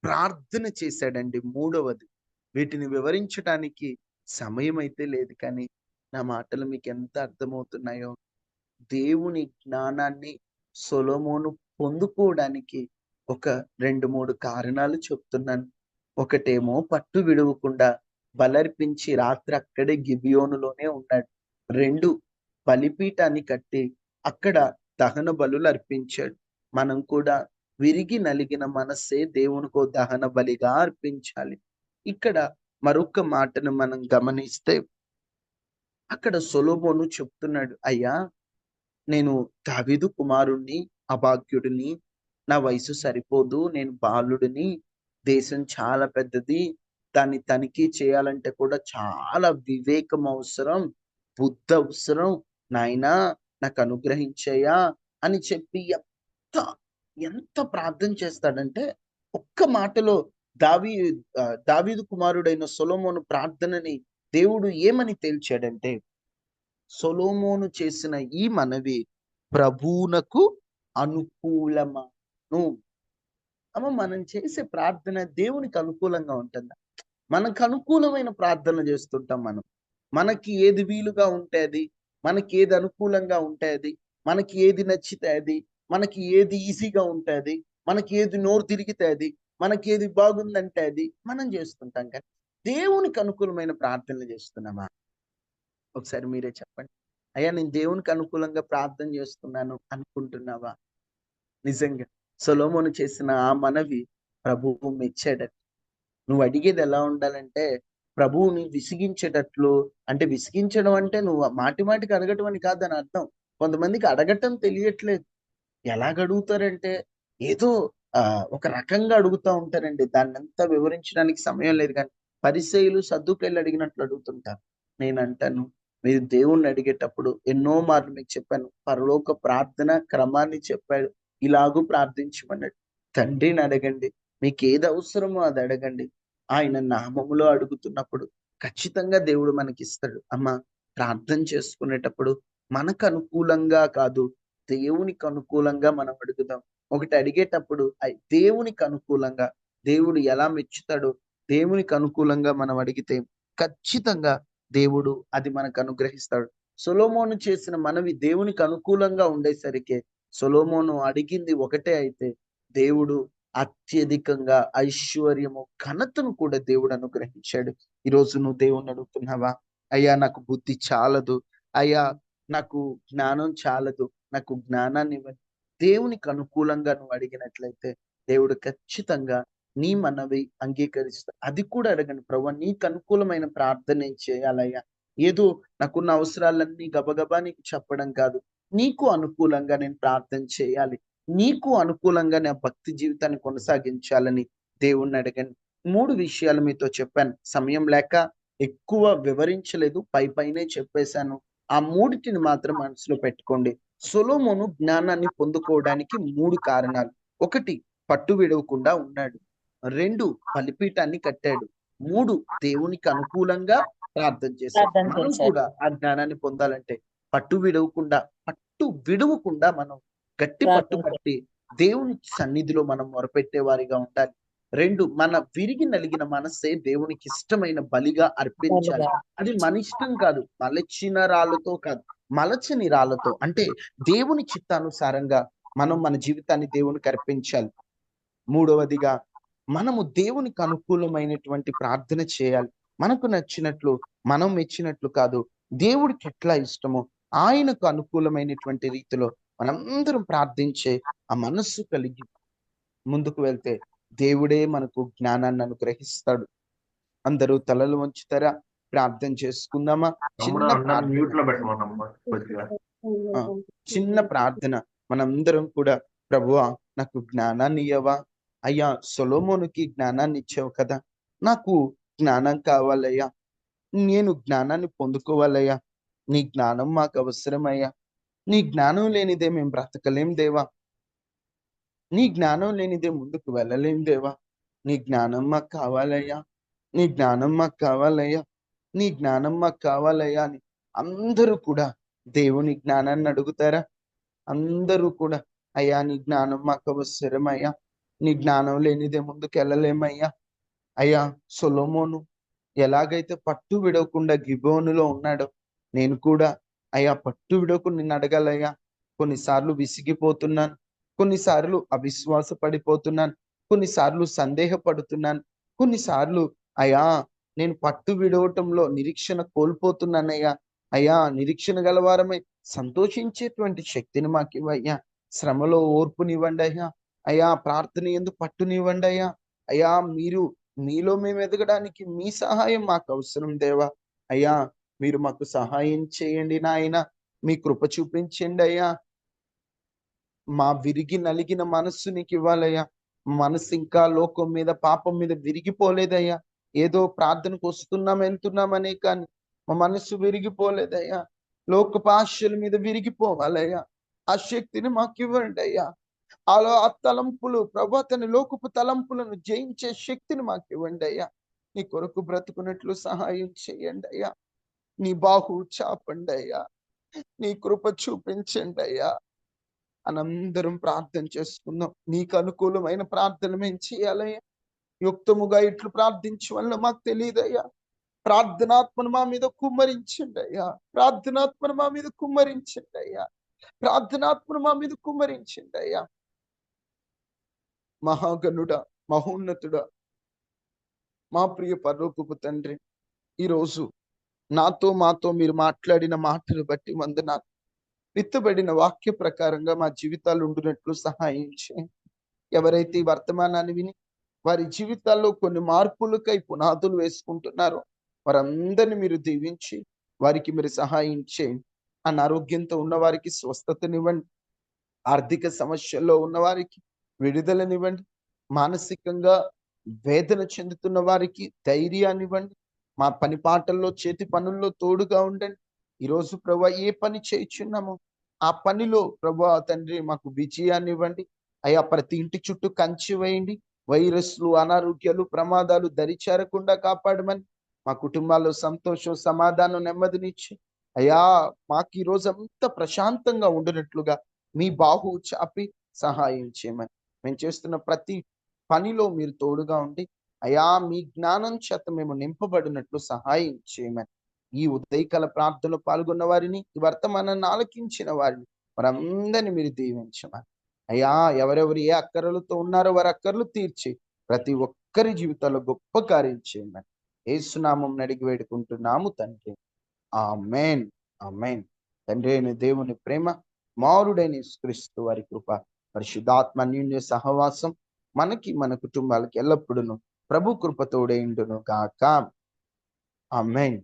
ప్రార్థన చేశాడండి. 3వది. వీటిని వివరించడానికి సమయం అయితే లేదు, కానీ నా మాటలు మీకు ఎంత అర్థమవుతున్నాయో. దేవుని జ్ఞానాన్ని సొలొమోను పొందుకోవడానికి ఒక 2-3 కారణాలు చెప్తున్నాను. ఒకటేమో పట్టు విడవకుండా బలర్పించి రాత్రి అక్కడే గిబియోనులోనే ఉన్నాడు. 2 బలిపీఠాన్ని కట్టి అక్కడ దహన బలులు అర్పించాడు. మనం కూడా విరిగి నలిగిన మనస్సే దేవునికో దహన బలిగా అర్పించాలి. ఇక్కడ మరొక మాటను మనం గమనిస్తే అక్కడ సొలొమోను చెప్తున్నాడు, అయ్యా నేను దావీదు కుమారుణ్ణి, అభాగ్యుడిని, నా వయసు సరిపోదు, నేను బాలుడిని, దేశం చాలా పెద్దది, దాన్ని తనిఖీ చేయాలంటే కూడా చాలా వివేకం అవసరం, బుద్ధి అవసరం, నాయనా నాకు అనుగ్రహించయ్యా అని చెప్పి ఎంత ప్రార్థన చేస్తాడంటే ఒక్క మాటలో దావీదు కుమారుడైన సొలొమోను ప్రార్థనని దేవుడు ఏమని తేల్చాడంటే, సొలొమోను చేసిన ఈ మనవి ప్రభువునకు అనుకూలమను. అమ్మ, మనం చేసే ప్రార్థన దేవునికి అనుకూలంగా ఉంటుందా? మనకు అనుకూలమైన ప్రార్థన చేస్తుంటాం. మనకి ఏది వీలుగా ఉంటే అది, మనకి ఏది అనుకూలంగా ఉంటే అది, మనకి ఏది నచ్చితే అది, మనకి ఏది ఈజీగా ఉంటే అది, మనకి ఏది నోరు తిరిగితే అది, మనకి ఏది బాగుందంటే అది మనం చేస్తుంటాం. కానీ దేవునికి అనుకూలమైన ప్రార్థనలు చేస్తున్నామా? ఒకసారి మీరే చెప్పండి. అయ్యా నేను దేవునికి అనుకూలంగా ప్రార్థన చేస్తున్నాను అనుకుంటున్నావా? నిజంగా సొలొమోను చేసిన ఆ మనవి ప్రభువు మెచ్చాడట. నువ్వు అడిగేది ఎలా ఉండాలంటే ప్రభువుని విసిగించేటట్లు, అంటే విసిగించడం అంటే నువ్వు మాటి మాటికి అడగటం అని కాదని అర్థం. కొంతమందికి అడగటం తెలియట్లేదు. ఎలాగ అడుగుతారంటే ఏదో ఒక రకంగా అడుగుతూ ఉంటారండి. దాన్ని అంతా వివరించడానికి సమయం లేదు. కానీ పరిసయ్యులు సద్దుకయ్యులు అడిగినట్లు అడుగుతుంటారు. నేను అంటాను, మీరు దేవుణ్ణి అడిగేటప్పుడు ఎన్నో మార్లు మీకు చెప్పాను, పరలోక ప్రార్థన క్రమాన్ని చెప్పాడు. ఇలాగూ ప్రార్థించమన్నాడు. తండ్రిని అడగండి, మీకు ఏది అవసరమో అది అడగండి. ఆయన నామములో అడుగుతున్నప్పుడు ఖచ్చితంగా దేవుడు మనకిస్తాడు. అమ్మ, ప్రార్థన చేసుకునేటప్పుడు మనకు అనుకూలంగా కాదు, దేవునికి అనుకూలంగా మనం అడుగుదాం. ఒకటి అడిగేటప్పుడు దేవునికి అనుకూలంగా, దేవుడు ఎలా మెచ్చుతాడో దేవునికి అనుకూలంగా మనం అడిగితే ఖచ్చితంగా దేవుడు అది మనకు అనుగ్రహిస్తాడు. సొలొమోను చేసిన మనవి దేవునికి అనుకూలంగా ఉండేసరికి సొలొమోను అడిగింది ఒకటే అయితే దేవుడు అత్యధికంగా ఐశ్వర్యము ఘనతను కూడా దేవుడు అనుగ్రహించాడు. ఈరోజు నువ్వు దేవుణ్ణి అడుగుతున్నావా? అయ్యా నాకు బుద్ధి చాలదు, అయ్యా నాకు జ్ఞానం చాలదు, నాకు జ్ఞానాన్ని ఇవ్వండి. దేవునికి అనుకూలంగా నువ్వు అడిగినట్లయితే దేవుడు ఖచ్చితంగా నీ మనవి అంగీకరిస్తా. అది కూడా అడగండి, ప్రభువా నీకు అనుకూలమైన ప్రార్థన చేయాలయ్యా, ఏదో నాకున్న అవసరాలన్నీ గబగబా నీకు చెప్పడం కాదు. నీకు అనుకూలంగా నేను ప్రార్థన చేయాలి. నీకు అనుకూలంగా నా భక్తి జీవితాన్ని కొనసాగించాలని దేవుణ్ణి అడగండి. 3 విషయాలు మీతో చెప్పాను. సమయం లేక ఎక్కువ వివరించలేదు. పైనే చెప్పేశాను. ఆ మూడిటిని మాత్రం మనసులో పెట్టుకోండి. సొలొమోను జ్ఞానాన్ని పొందుకోవడానికి 3 కారణాలు. 1, పట్టు విడవకుండా ఉన్నాడు. 2, బలిపీఠాన్ని కట్టాడు. 3, దేవునికి అనుకూలంగా ప్రార్థన చేశాడు. ప్రార్థన మనం చేశాడు. కూడా ఆ జ్ఞానాన్ని పొందాలంటే పట్టు విడవకుండా మనం గట్టి పట్టు ప్రార్థన పట్టి దేవుని సన్నిధిలో మనం మొరపెట్టే వారిగా ఉండాలి. 2, మన విరిగి నలిగిన మనస్సే దేవునికి ఇష్టమైన బలిగా అర్పించాలి. బలిగా. అది మన ఇష్టం కాదు, మలచిన రాళ్ళతో కాదు, మలచని రాళ్ళతో, అంటే దేవుని చిత్తానుసారంగా మనం మన జీవితాన్ని దేవునికి అర్పించాలి. 3వదిగా మనము దేవునికి అనుకూలమైనటువంటి ప్రార్థన చేయాలి. మనకు నచ్చినట్లు, మనం మెచ్చినట్లు కాదు, దేవుడికి ఎట్లా ఇష్టమో ఆయనకు అనుకూలమైనటువంటి రీతిలో మనందరం ప్రార్థించే ఆ మనస్సు కలిగి ముందుకు వెళ్తే దేవుడే మనకు జ్ఞానాన్ని అనుగ్రహిస్తాడు. అందరూ తలలు వంచుతారా? ప్రార్థన చేసుకుందామా? చిన్న ప్రార్థన. మ్యూట్ లో పెట్టమన్నమ్మా కొద్దిగా. ఆ, చిన్న ప్రార్థన. మనందరం కూడా, ప్రభువా నాకు జ్ఞానాన్ని ఇయ్యవా? అయ్యా, సొలొమోనుకి జ్ఞానాన్ని ఇచ్చావు కదా, నాకు జ్ఞానం కావాలయ్యా, నేను జ్ఞానాన్ని పొందుకోవాలయ్యా, నీ జ్ఞానం మాకు అవసరమయ్యా. నీ జ్ఞానం లేనిదే మేము బ్రతకలేం దేవా, నీ జ్ఞానం లేనిదే ముందుకు వెళ్ళలేం దేవా. నీ జ్ఞానం మాకు కావాలయ్యా, నీ జ్ఞానం మాకు కావాలయ్యా, నీ జ్ఞానం మాకు కావాలయ్యా అని అందరూ కూడా దేవుని జ్ఞానాన్ని అడుగుతారా? అందరూ కూడా, అయ్యా నీ జ్ఞానం మాకు అవసరమయ్యా, నీ జ్ఞానం లేనిదే ముందుకు వెళ్ళలేమయ్యా. అయ్యా, సొలొమోను ఎలాగైతే పట్టు విడవకుండా గిబోనులో ఉన్నాడో, నేను కూడా అయ్యా పట్టు విడవకుండా నిన్ను అడగాలయ్యా. కొన్నిసార్లు విసిగిపోతున్నాను, కొన్నిసార్లు అవిశ్వాస పడిపోతున్నాను, కొన్నిసార్లు సందేహపడుతున్నాను, కొన్నిసార్లు అయ్యా నేను పట్టు విడవటంలో నిరీక్షణ కోల్పోతున్నానయ్యా. అయ్యా, నిరీక్షణ గలవారమై సంతోషించేటువంటి శక్తిని మాకు ఇవ్వయ్యా. శ్రమలో ఓర్పునివ్వండి అయ్యా. అయ్యా, ప్రార్థన యందు పట్టునివ్వండి అయ్యా. అయ్యా, మీలో మేము ఎదగడానికి మీ సహాయం మాకు అవసరం దేవా. అయ్యా, మీరు మాకు సహాయం చేయండి నాయన, మీ కృప చూపించండి అయ్యా. మా విరిగి నలిగిన మనస్సు నీకు ఇవ్వాలయ్యా. మనసు ఇంకా లోకం మీద, పాపం మీద విరిగిపోలేదయ్యా. ఏదో ప్రార్థనకు వస్తున్నాం వెళ్తున్నామనే కానీ మా మనస్సు విరిగిపోలేదయ్యా. లోకపు ఆశల మీద విరిగిపోవాలయ్యా. ఆ శక్తిని మాకు ఇవ్వండి అయ్యా. ఆ తలంపులు, ప్రభా, తన లోకపు తలంపులను జయించే శక్తిని మాకు ఇవ్వండి అయ్యా. నీ కొరకు బ్రతుకున్నట్లు సహాయం చేయండి అయ్యా. నీ బాహు చాపండి అయ్యా. నీ కృప చూపించండి అయ్యా. అనందరం ప్రార్థన చేసుకుందాం. నీకు అనుకూలమైన ప్రార్థన మేము చేయాలయ్యా. యుక్తముగా ఇట్లు ప్రార్థించే వల్ల మాకు తెలియదయ్యా. ప్రార్థనాత్మను మా మీద కుమ్మరించండి అయ్యా. ప్రార్థనాత్మను మా మీద కుమ్మరించండి అయ్యా. ప్రార్థనాత్మను మా మీద కుమ్మరించండి అయ్యా. మహాగణుడా, మహోన్నతుడా, మా ప్రియ పరలోకపు తండ్రి, ఈరోజు మాతో మీరు మాట్లాడిన మాటలు బట్టి వందనాలు. విత్తబడిన వాక్య ప్రకారంగా మా జీవితాలు ఉండునట్లు సహాయం చేయండి. ఎవరైతే ఈ వర్తమానాన్ని విని వారి జీవితాల్లో కొన్ని మార్పులకై పునాదులు వేసుకుంటున్నారో వారందరినీ మీరు దీవించి వారికి మీరు సహాయం చేయండి. అనారోగ్యంతో ఉన్న వారికి స్వస్థతనివ్వండి. ఆర్థిక సమస్యల్లో ఉన్న వారికి విడుదలనివ్వండి. మానసికంగా వేదన చెందుతున్న వారికి ధైర్యాన్ని ఇవ్వండి. మా పని పాటల్లో, చేతి పనుల్లో తోడుగా ఉండండి. ఈరోజు ప్రభా ఏ పని చేయుచున్నామో ఆ పనిలో ప్రభా తండ్రి మాకు విజయాన్ని ఇవ్వండి అయ్యా. ప్రతి ఇంటి చుట్టూ కంచి వేయండి. వైరస్లు, అనారోగ్యాలు, ప్రమాదాలు దరిచేరకుండా కాపాడమని, మా కుటుంబాల్లో సంతోషం, సమాధానం, నెమ్మదినిచ్చి అయ్యా మాకు ఈ రోజు అంతా ప్రశాంతంగా ఉండినట్లుగా మీ బాహు చాపి సహాయం చేయమని, మేము చేస్తున్న ప్రతి పనిలో మీరు తోడుగా ఉండి అయ్యా మీ జ్ఞానం చేత మేము నింపబడినట్లు సహాయం చేయమని, ఈ ఉదయకాల ప్రార్థనలో పాల్గొన్న వారిని, ఈ వర్తమానాన్ని ఆలకించిన వారిని వారందరినీ మీరు దీవించమని అయ్యా. ఎవరెవరు ఏ అక్కరలతో ఉన్నారో వారి అక్కర్లు తీర్చి ప్రతి ఒక్కరి జీవితాల్లో గొప్ప కార్యం చేయమని యేసునామం అడిగి వేడుకుంటున్నాము తండ్రి. ఆమేన్, ఆమేన్. తండ్రి అయిన దేవుని ప్రేమ, కుమారుడైన యేసుక్రీస్తు వారి కృప, పరిశుద్ధాత్మ అన్యోన్య సహవాసం మనకి, మన కుటుంబాలకి ఎల్లప్పుడూ ప్రభు కృపతోడేండును గాక. ఆమేన్.